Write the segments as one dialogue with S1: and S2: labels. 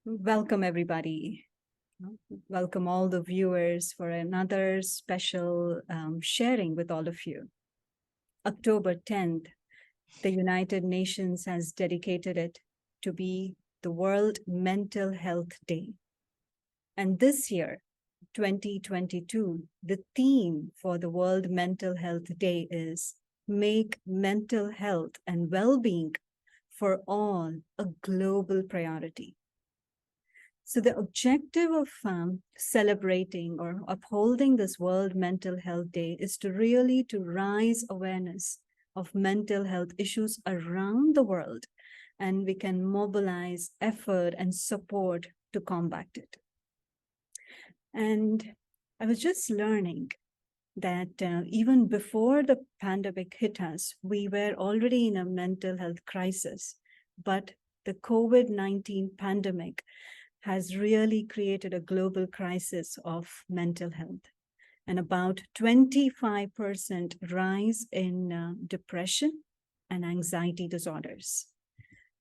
S1: Welcome, everybody. Welcome all the viewers for another special sharing with all of you. October 10th, the United Nations has dedicated it to be the World Mental Health Day. And this year, 2022, the theme for the World Mental Health Day is Make Mental Health and Well-Being for All a Global Priority. So the objective of celebrating or upholding this World Mental Health Day is to really to raise awareness of mental health issues around the world, and we can mobilize effort and support to combat it. And I was just learning that even before the pandemic hit us, we were already in a mental health crisis, but the COVID-19 pandemic has really created a global crisis of mental health, and about 25% rise in depression and anxiety disorders.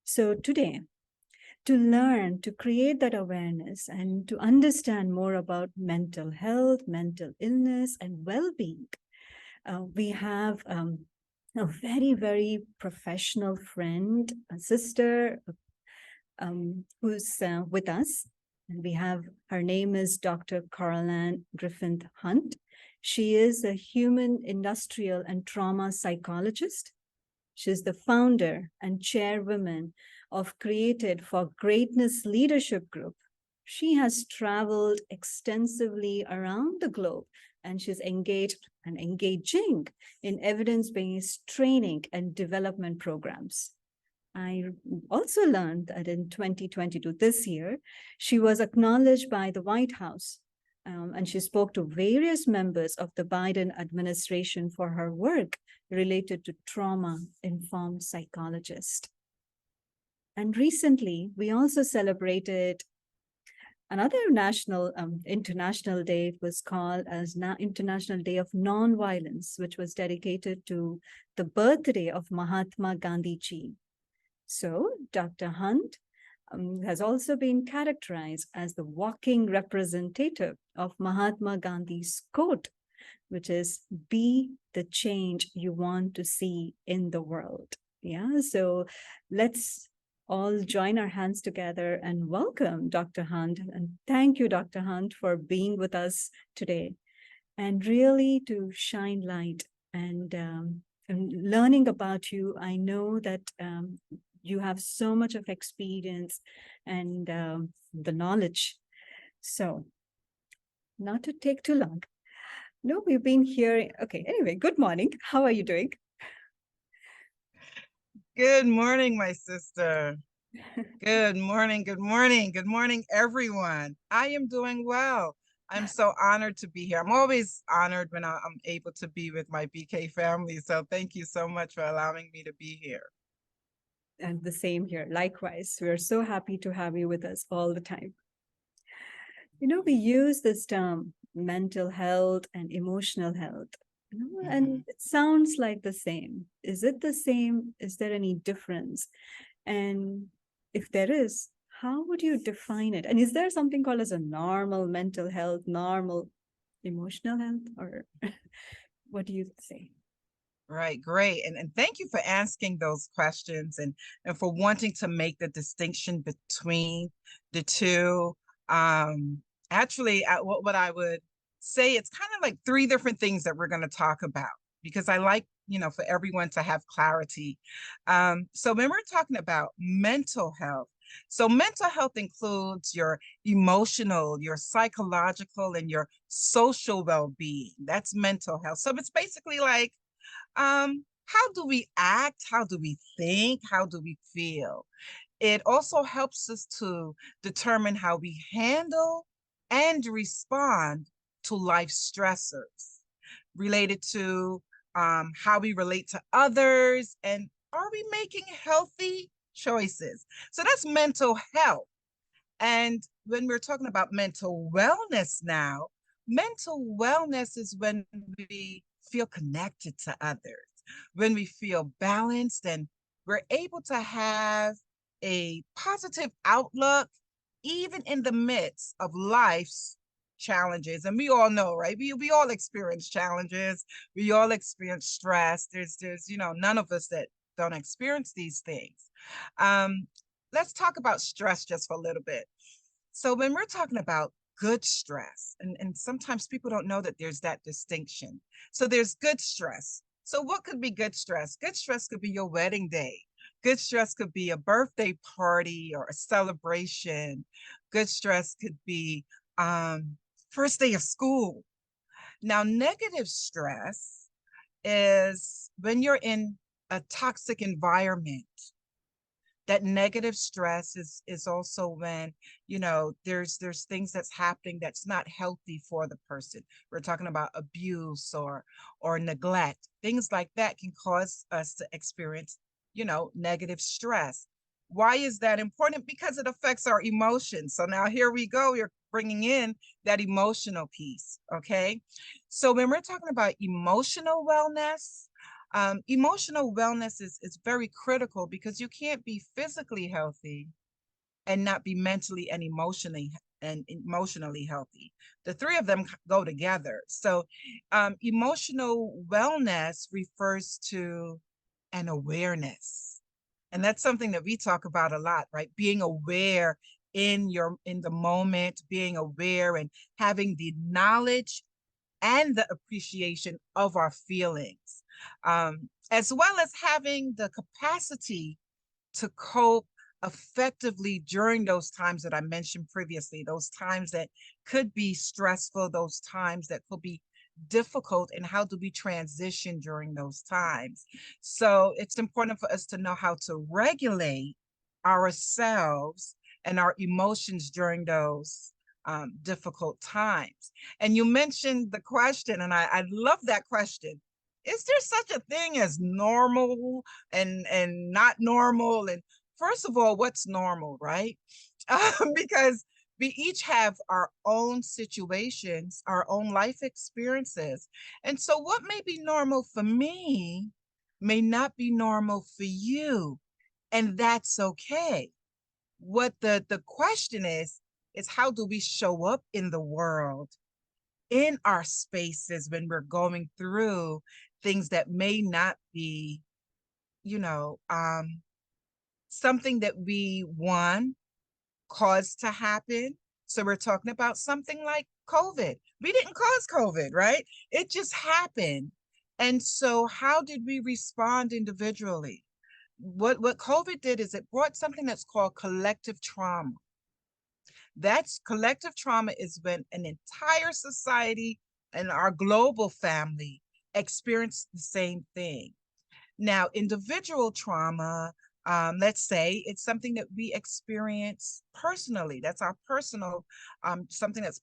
S1: So today, to learn, to create that awareness and to understand more about mental health, mental illness, and well-being, we have a very, very professional friend, a sister, who's with us. And we have, her name is Dr. Coralanne Griffith-Hunte. She is a human, industrial, and trauma psychologist. She's the founder and chairwoman of Created for Greatness Leadership Group. She has traveled extensively around the globe, and she's engaged and engaging in evidence-based training and development programs. I also learned that in 2022, this year, she was acknowledged by the White House, and she spoke to various members of the Biden administration for her work related to trauma-informed psychologist. And recently, we also celebrated another international day. It was called as International Day of Nonviolence, which was dedicated to the birthday of Mahatma Gandhi ji. So Dr. Hunt has also been characterized as the walking representative of Mahatma Gandhi's quote, which is, be the change you want to see in the world. Yeah, so let's all join our hands together and welcome Dr. Hunt. And thank you, Dr. Hunt, for being with us today and really to shine light and learning about you. I know that you have so much of experience and the knowledge. So not to take too long. No, we've been hearing. Okay, anyway, good morning. How are you doing?
S2: Good morning, my sister. Good morning, good morning, good morning, everyone. I am doing well. I'm so honored to be here. I'm always honored when I'm able to be with my BK family. So thank you so much for allowing me to be here.
S1: And the same here. Likewise, we're so happy to have you with us all the time. You know, we use this term mental health and emotional health, and it sounds like the same. Is it the same? Is there any difference? And if there is, how would you define it? And is there something called as a normal mental health, normal emotional health, or what do you say?
S2: Right, great. And thank you for asking those questions and for wanting to make the distinction between the two. Actually, what I would say, it's kind of like three different things that we're going to talk about because I like, for everyone to have clarity. So when we're talking about mental health, so mental health includes your emotional, your psychological, and your social well-being. That's mental health. So it's basically like, how do we act? How do we think? How do we feel? It also helps us to determine how we handle and respond to life stressors related to how we relate to others, and are we making healthy choices? So that's mental health. And when we're talking about mental wellness now, mental wellness is when we feel connected to others, when we feel balanced and we're able to have a positive outlook even in the midst of life's challenges. And we all know, right? We all experience challenges. We all experience stress. There's, none of us that don't experience these things. Um, let's talk about stress just for a little bit. So when we're talking about good stress, and sometimes people don't know that there's that distinction. So there's good stress. So what could be good stress? Good stress could be your wedding day. Good stress could be a birthday party or a celebration. Good stress could be first day of school. Now, negative stress is when you're in a toxic environment. That negative stress is also when, there's things that's happening that's not healthy for the person. We're talking about abuse or neglect. Things like that can cause us to experience, negative stress. Why is that important? Because it affects our emotions. So now here we go. You're bringing in that emotional piece. Okay. So when we're talking about emotional wellness, emotional wellness is very critical because you can't be physically healthy and not be mentally and emotionally healthy. The three of them go together. So emotional wellness refers to an awareness. And that's something that we talk about a lot, right? Being aware in the moment, being aware and having the knowledge and the appreciation of our feelings, as well as having the capacity to cope effectively during those times that I mentioned previously, those times that could be stressful, those times that could be difficult, and how do we transition during those times. So it's important for us to know how to regulate ourselves and our emotions during those difficult times. And you mentioned the question, and I love that question. Is there such a thing as normal and not normal? And first of all, what's normal, right? Because we each have our own situations, our own life experiences. And so what may be normal for me may not be normal for you. And that's okay. What the question is how do we show up in the world, in our spaces when we're going through things that may not be, you know, something that we caused to happen. So we're talking about something like COVID. We didn't cause COVID, right? It just happened. And so how did we respond individually? What COVID did is it brought something that's called collective trauma. That's collective trauma is when an entire society and our global family experience the same thing. Now, individual trauma, let's say it's something that we experience personally. That's our personal, something that's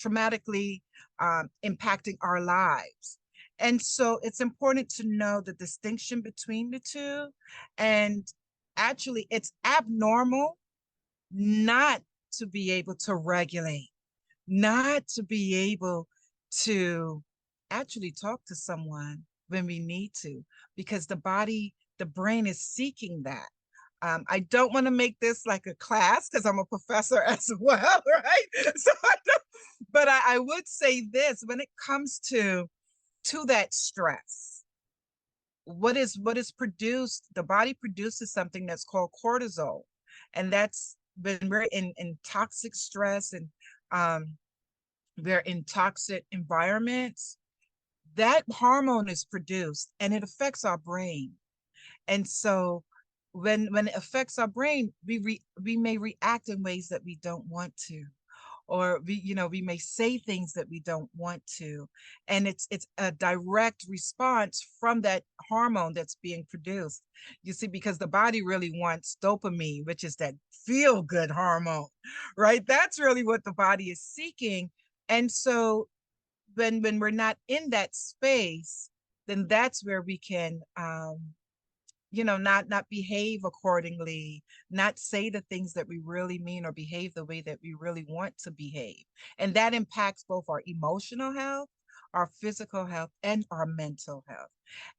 S2: traumatically impacting our lives. And so it's important to know the distinction between the two. And actually, it's abnormal not to be able to regulate, not to be able to actually talk to someone when we need to, because the brain is seeking that. I don't want to make this like a class because I'm a professor as well, right? So, but I would say this when it comes to that stress. What is produced? The body produces something that's called cortisol, and that's when we're in toxic stress and we're in toxic environments. That hormone is produced and it affects our brain. And so when it affects our brain, we may react in ways that we don't want to, or we may say things that we don't want to, and it's a direct response from that hormone that's being produced. You see, because the body really wants dopamine, which is that feel good hormone, right? That's really what the body is seeking. And so when we're not in that space, then that's where we can not behave accordingly, not say the things that we really mean, or behave the way that we really want to behave. And that impacts both our emotional health, our physical health, and our mental health.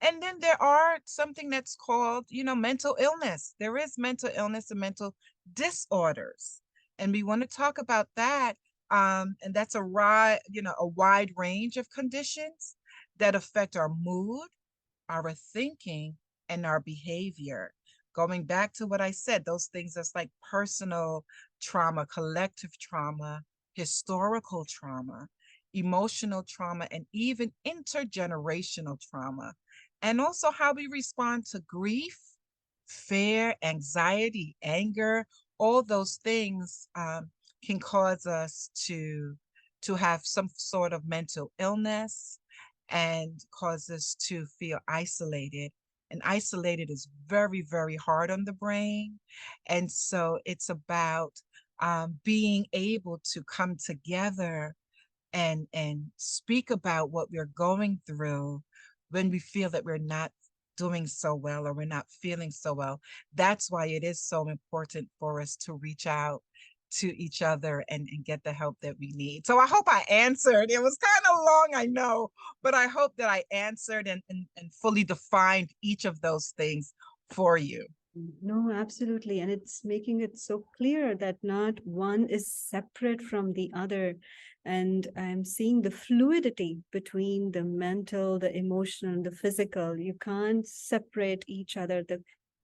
S2: And then there are something that's called, mental illness. There is mental illness and mental disorders. And we want to talk about that. And that's a wide range of conditions that affect our mood, our thinking, and our behavior. Going back to what I said, those things that's like personal trauma, collective trauma, historical trauma, emotional trauma, and even intergenerational trauma. And also how we respond to grief, fear, anxiety, anger, all those things can cause us to have some sort of mental illness and cause us to feel isolated. And isolated is very, very hard on the brain. And so it's about being able to come together and speak about what we're going through when we feel that we're not doing so well or we're not feeling so well. That's why it is so important for us to reach out to each other and get the help that we need. So I hope I answered. It was kind of long, I know, but I hope that I answered and fully defined each of those things for you.
S1: No, absolutely. And it's making it so clear that not one is separate from the other. And I'm seeing the fluidity between the mental, the emotional, and the physical. You can't separate each other. The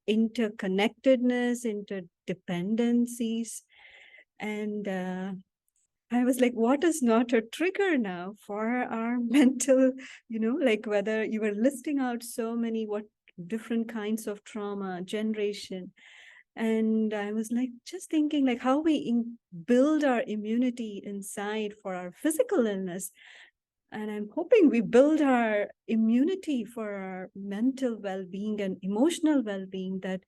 S1: interconnectedness, interdependencies. And I was like, what is not a trigger now for our mental, like whether you were listing out so many what different kinds of trauma, generation. And I was like, just thinking like how we build our immunity inside for our physical illness. And I'm hoping we build our immunity for our mental well-being and emotional well-being, that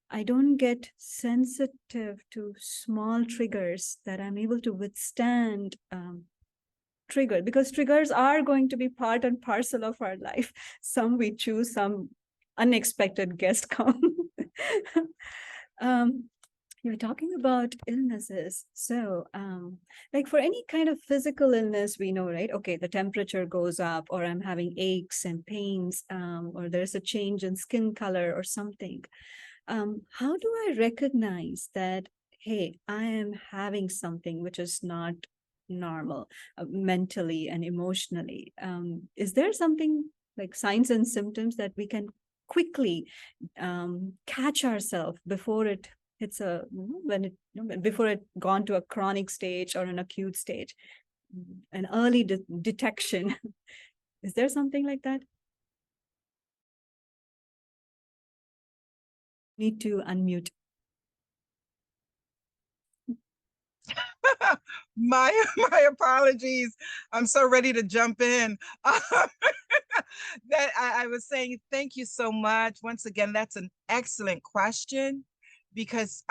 S1: I don't get sensitive to small triggers, that I'm able to withstand trigger, because triggers are going to be part and parcel of our life. Some we choose, some unexpected guest come. You're talking about illnesses. So like for any kind of physical illness, we know, right? Okay, the temperature goes up, or I'm having aches and pains, or there's a change in skin color or something. How do I recognize that, hey, I am having something which is not normal mentally and emotionally? Is there something like signs and symptoms that we can quickly catch ourselves before it hits before it gone to a chronic stage or an acute stage, an early detection? Is there something like that? Need to unmute.
S2: My apologies. I'm so ready to jump in. That I was saying thank you so much. Once again, that's an excellent question, because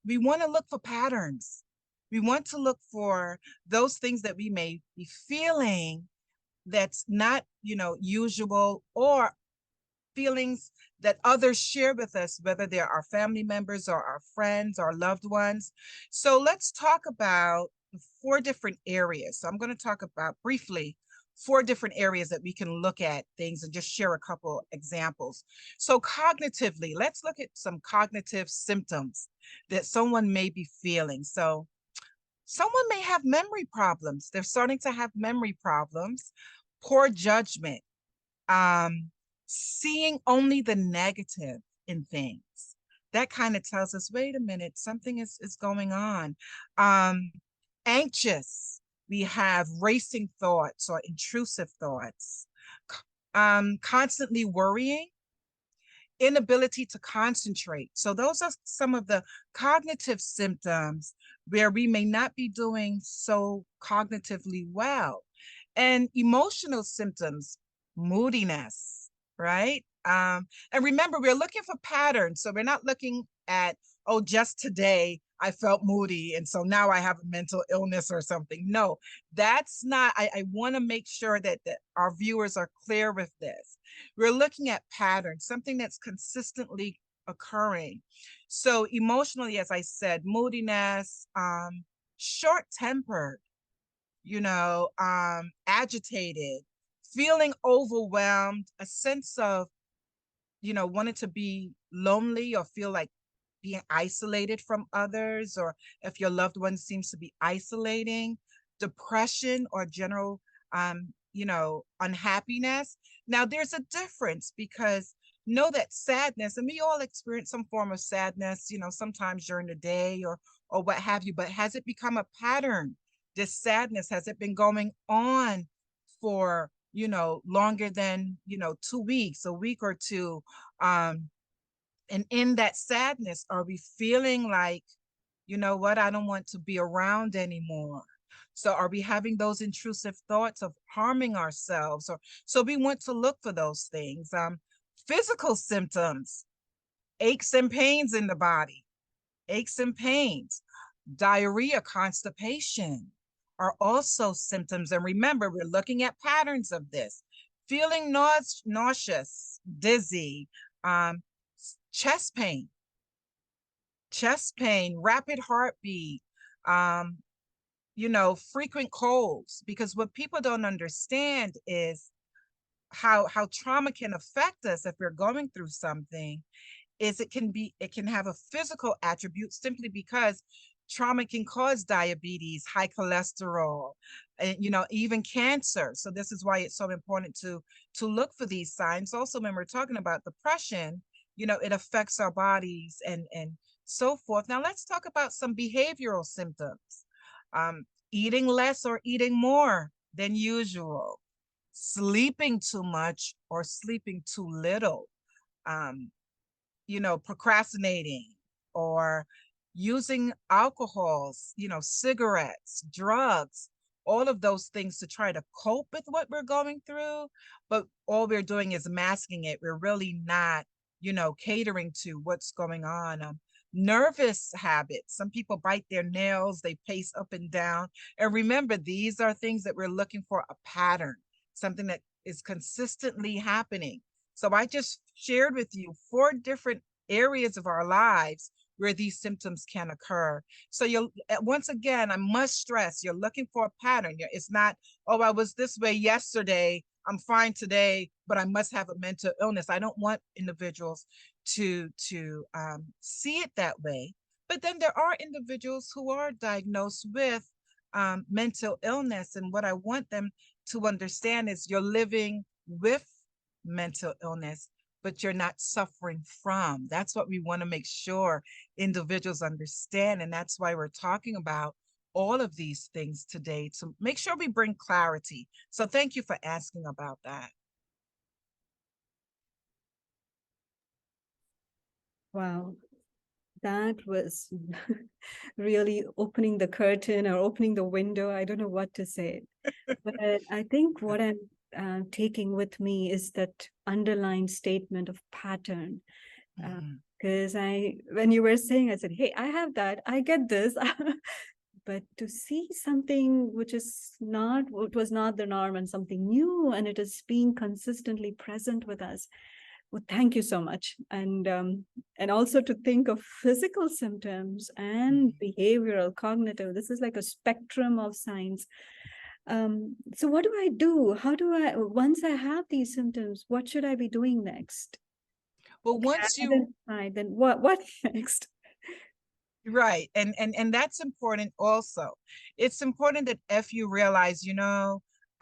S2: we want to look for patterns. We want to look for those things that we may be feeling that's not, usual, or feelings that others share with us, whether they're our family members or our friends or loved ones. So let's talk about 4 different areas. So I'm going to talk about briefly 4 different areas that we can look at things and just share a couple examples. So cognitively, let's look at some cognitive symptoms that someone may be feeling. So someone may have memory problems. They're starting to have memory problems, poor judgment, seeing only the negative in things. That kind of tells us, wait a minute, something is going on. Anxious, we have racing thoughts or intrusive thoughts. Constantly worrying, inability to concentrate. So those are some of the cognitive symptoms where we may not be doing so cognitively well. And emotional symptoms, moodiness, right? And remember, we're looking for patterns. So we're not looking at, oh, just today I felt moody, and so now I have a mental illness or something. No, that's not, I want to make sure that our viewers are clear with this. We're looking at patterns, something that's consistently occurring. So emotionally, as I said, moodiness, short-tempered, agitated, feeling overwhelmed, a sense of, wanting to be lonely or feel like being isolated from others, or if your loved one seems to be isolating, depression or general, unhappiness. Now, there's a difference, because know that sadness, and we all experience some form of sadness, sometimes during the day or what have you, but has it become a pattern? This sadness, has it been going on for, longer than, 2 weeks, a week or two? And in that sadness, are we feeling like, you know what, I don't want to be around anymore? So are we having those intrusive thoughts of harming ourselves? Or so we want to look for those things. Physical symptoms, aches and pains in the body, aches and pains, diarrhea, constipation are also symptoms. And remember, we're looking at patterns of this. Feeling nauseous, dizzy, chest pain, rapid heartbeat, frequent colds. Because what people don't understand is how trauma can affect us if we're going through something. Is it can have a physical attribute, simply because trauma can cause diabetes, high cholesterol, and even cancer. So this is why it's so important to look for these signs. Also, when we're talking about depression, it affects our bodies and so forth. Now let's talk about some behavioral symptoms. Eating less or eating more than usual, sleeping too much or sleeping too little, procrastinating, or using alcohols, cigarettes, drugs, all of those things to try to cope with what we're going through. But all we're doing is masking it. We're really not, catering to what's going on. Nervous habits. Some people bite their nails, they pace up and down. And remember, these are things that we're looking for a pattern, something that is consistently happening. So I just shared with you 4 different areas of our lives where these symptoms can occur. So once again, I must stress, you're looking for a pattern. It's not, oh, I was this way yesterday, I'm fine today, but I must have a mental illness. I don't want individuals to see it that way. But then there are individuals who are diagnosed with mental illness. And what I want them to understand is you're living with mental illness, but you're not suffering from. That's what we want to make sure individuals understand. And that's why we're talking about all of these things today, to make sure we bring clarity. So thank you for asking about that.
S1: Wow, that was really opening the curtain or opening the window. I don't know what to say. But I think what I'm taking with me is that underlying statement of pattern. Because when you were saying, I said, hey, I have that, I get this. But to see something which was not the norm, and something new, and it is being consistently present with us. Well, thank you so much. And also to think of physical symptoms and behavioral, cognitive, this is like a spectrum of signs. So what do I do? How do I, once I have these symptoms, what should I be doing next?
S2: Well, once you
S1: identify, then what next?
S2: Right. And that's important also. It's important that if you realize,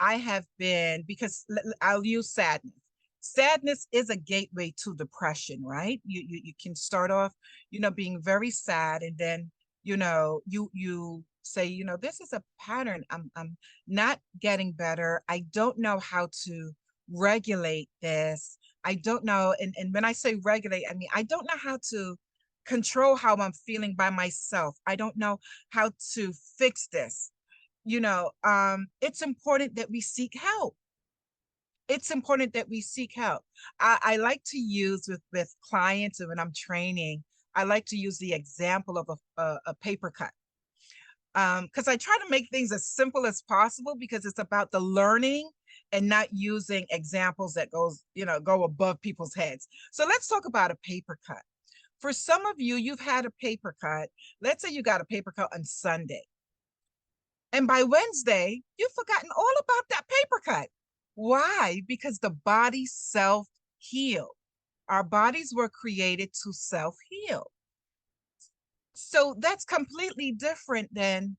S2: I have been, because I'll use sadness. Sadness is a gateway to depression, right? You can start off, being very sad, and then, you say, this is a pattern. I'm not getting better. I don't know how to regulate this. I don't know. And when I say regulate, I mean, I don't know how to control how I'm feeling by myself. I don't know how to fix this. It's important that we seek help. It's important that we seek help. I like to use with clients, and when I'm training, I like to use the example of a paper cut. Because I try to make things as simple as possible, because it's about the learning and not using examples that go above people's heads. So let's talk about a paper cut. For some of you, you've had a paper cut. Let's say you got a paper cut on Sunday. And by Wednesday, you've forgotten all about that paper cut. Why? Because the body self-healed. Our bodies were created to self-heal. So that's completely different than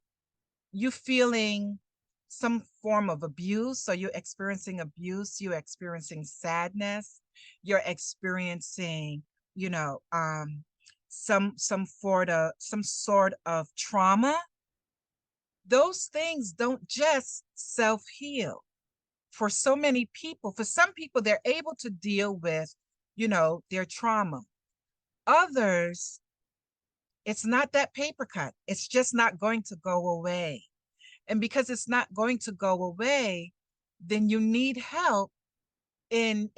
S2: you feeling some form of abuse. So you're experiencing abuse, you're experiencing sadness, you're experiencing, you know, some sort of trauma. Those things don't just self-heal. For so many people, for some people, they're able to deal with, their trauma. Others, it's not that paper cut. It's just not going to go away. And because it's not going to go away, then you need help in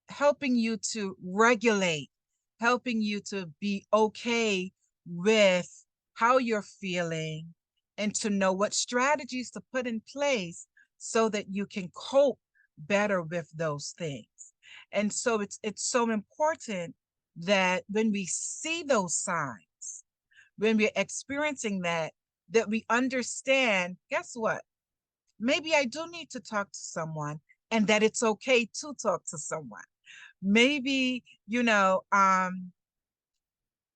S2: helping you to regulate, helping you to be okay with how you're feeling and to know what strategies to put in place so that you can cope better with those things. And so it's so important that when we see those signs, when we're experiencing that we understand, guess what? Maybe I do need to talk to someone, and that it's okay to talk to someone. Maybe,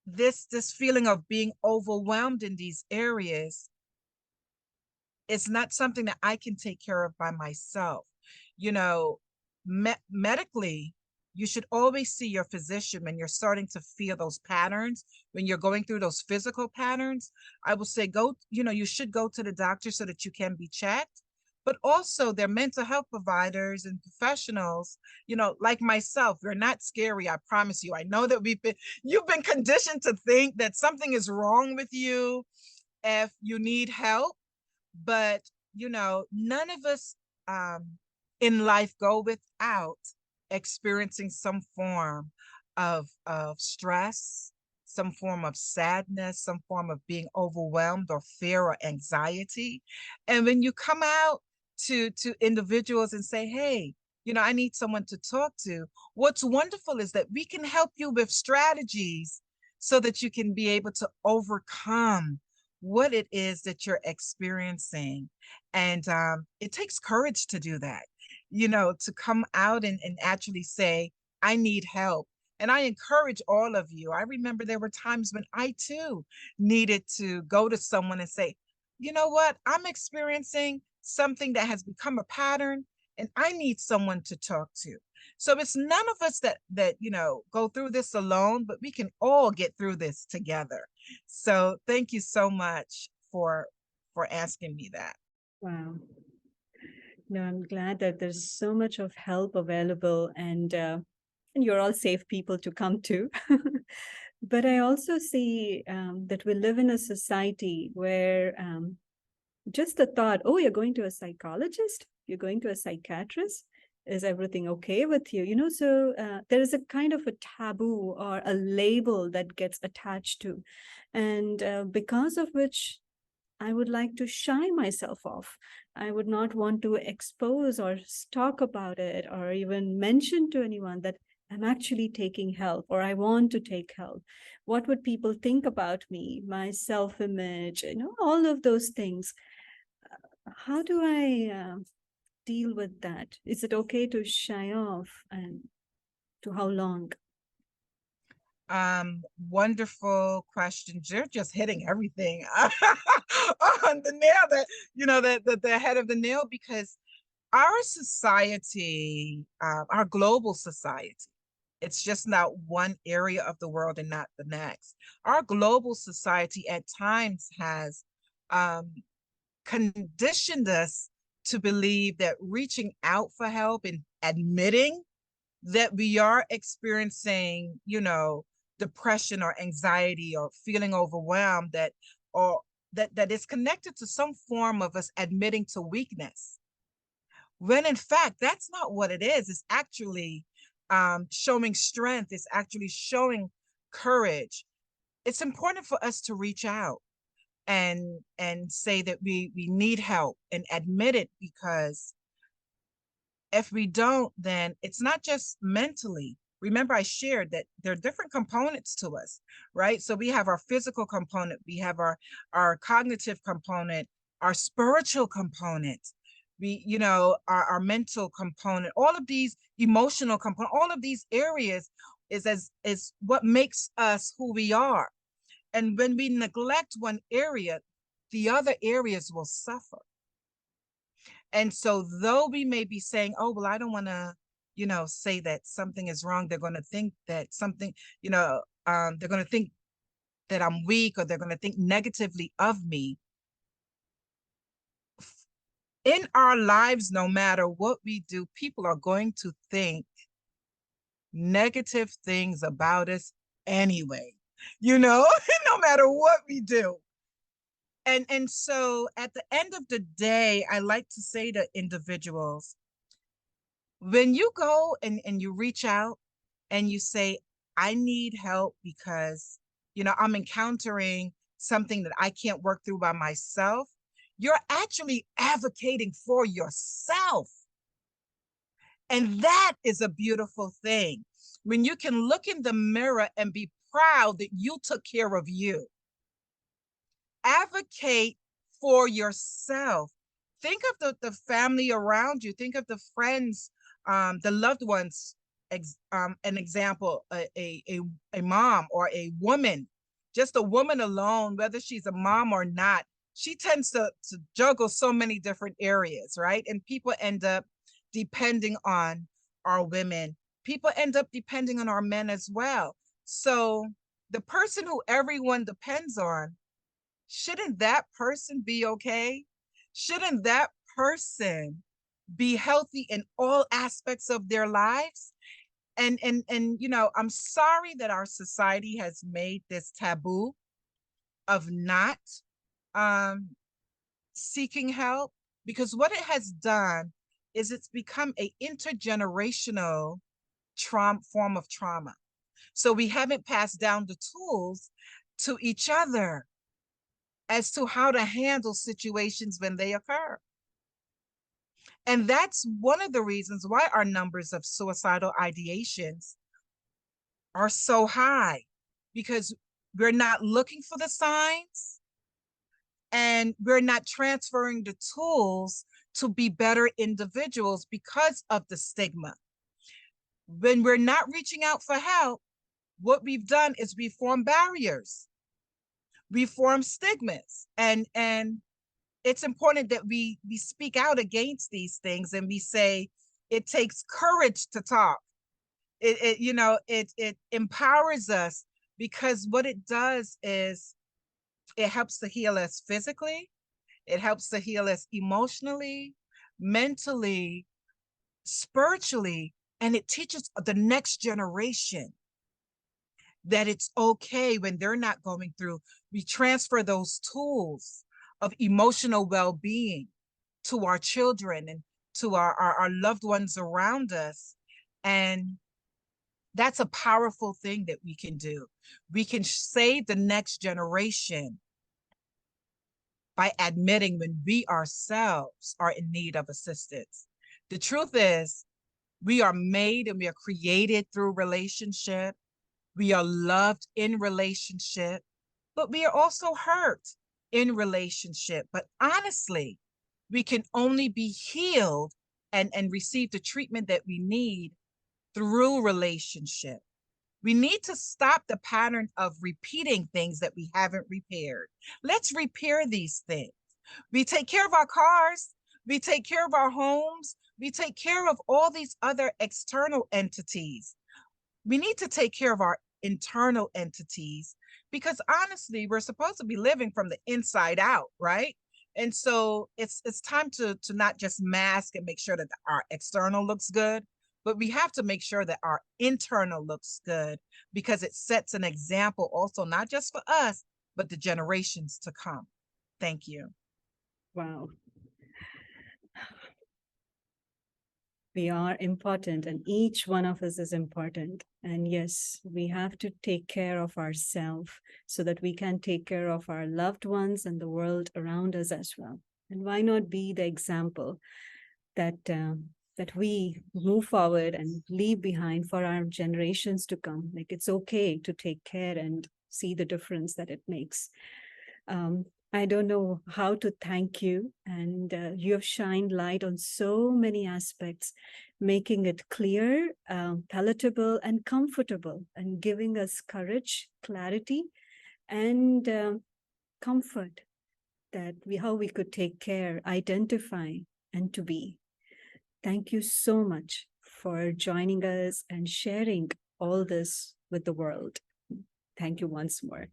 S2: this feeling of being overwhelmed in these areas is not something that I can take care of by myself. You know, medically, you should always see your physician when you're starting to feel those patterns, when you're going through those physical patterns. I will say you should go to the doctor so that you can be checked. But also their mental health providers and professionals, like myself, you're not scary, I promise you. I know that you've been conditioned to think that something is wrong with you if you need help. But none of us in life go without experiencing some form of stress, some form of sadness, some form of being overwhelmed or fear or anxiety. And when you come out to individuals and say, hey, I need someone to talk to, what's wonderful is that we can help you with strategies so that you can be able to overcome what it is that you're experiencing. And it takes courage to do that, to come out and actually say, I need help. And I encourage all of you. I remember there were times when I too needed to go to someone and say, you know what, I'm experiencing something that has become a pattern and I need someone to talk to. So it's none of us that go through this alone, but we can all get through this together. So thank you so much for asking me that.
S1: Wow. No, I'm glad that there's so much of help available, and you're all safe people to come to. But I also see that we live in a society where just the thought, oh, you're going to a psychologist, you're going to a psychiatrist, is everything okay with you? So there is a kind of a taboo or a label that gets attached to, and because of which I would like to shy myself off. I would not want to expose or talk about it or even mention to anyone that I'm actually taking help or I want to take help. What would people think about me, my self-image, all of those things. How do I deal with that? Is it okay to shy off, and to how long?
S2: Wonderful questions. You're just hitting everything on the nail, that the head of the nail, because our society, our global society, it's just not one area of the world and not the next. Our global society at times has conditioned us to believe that reaching out for help and admitting that we are experiencing, depression or anxiety or feeling overwhelmed, that is connected to some form of us admitting to weakness. When in fact, that's not what it is. It's actually showing strength. It's actually showing courage. It's important for us to reach out and say that we need help and admit it, because if we don't, then it's not just mentally. Remember, I shared that there are different components to us, right? So we have our physical component, we have our cognitive component, our spiritual component, our mental component, all of these emotional component, all of these areas is what makes us who we are. And when we neglect one area, the other areas will suffer. And so though we may be saying, oh, well, I don't want to, say that something is wrong, they're going to think that something, they're going to think that I'm weak, or they're going to think negatively of me. In our lives, no matter what we do, people are going to think negative things about us anyway, no matter what we do. And so at the end of the day, I like to say to individuals, when you go and you reach out and you say, I need help because, I'm encountering something that I can't work through by myself, you're actually advocating for yourself. And that is a beautiful thing. When you can look in the mirror and be proud that you took care of you. Advocate for yourself. Think of the family around you. Think of the friends, the loved ones. An example, a mom or a woman, just a woman alone, whether she's a mom or not, she tends to juggle so many different areas, right? And people end up depending on our women. People end up depending on our men as well. So the person who everyone depends on, shouldn't that person be okay? Shouldn't that person be healthy in all aspects of their lives? And I'm sorry that our society has made this taboo of not seeking help, because what it has done is it's become a intergenerational form of trauma. So we haven't passed down the tools to each other as to how to handle situations when they occur. And that's one of the reasons why our numbers of suicidal ideations are so high, because we're not looking for the signs and we're not transferring the tools to be better individuals because of the stigma. When we're not reaching out for help, what we've done is we form barriers, we form stigmas, and it's important that we speak out against these things, and we say it takes courage to talk. It empowers us, because what it does is it helps to heal us physically, it helps to heal us emotionally, mentally, spiritually, and it teaches the next generation that it's okay when they're not going through. We transfer those tools of emotional well-being to our children and to our loved ones around us. And that's a powerful thing that we can do. We can save the next generation by admitting when we ourselves are in need of assistance. The truth is, we are made and we are created through relationship. We are loved in relationship, but we are also hurt in relationship. But honestly, we can only be healed and receive the treatment that we need through relationship. We need to stop the pattern of repeating things that we haven't repaired. Let's repair these things. We take care of our cars, we take care of our homes, we take care of all these other external entities. We need to take care of our internal entities, because honestly, we're supposed to be living from the inside out, right? And so it's time to not just mask and make sure that our external looks good, but we have to make sure that our internal looks good, because it sets an example also, not just for us, but the generations to come. Thank you.
S1: Wow. We are important, and each one of us is important. And yes, we have to take care of ourselves so that we can take care of our loved ones and the world around us as well. And why not be the example that that we move forward and leave behind for our generations to come? Like, it's okay to take care and see the difference that it makes. I don't know how to thank you, and you have shined light on so many aspects, making it clear, palatable, and comfortable, and giving us courage, clarity, and comfort, that how we could take care, identify, and to be. Thank you so much for joining us and sharing all this with the world. Thank you once more.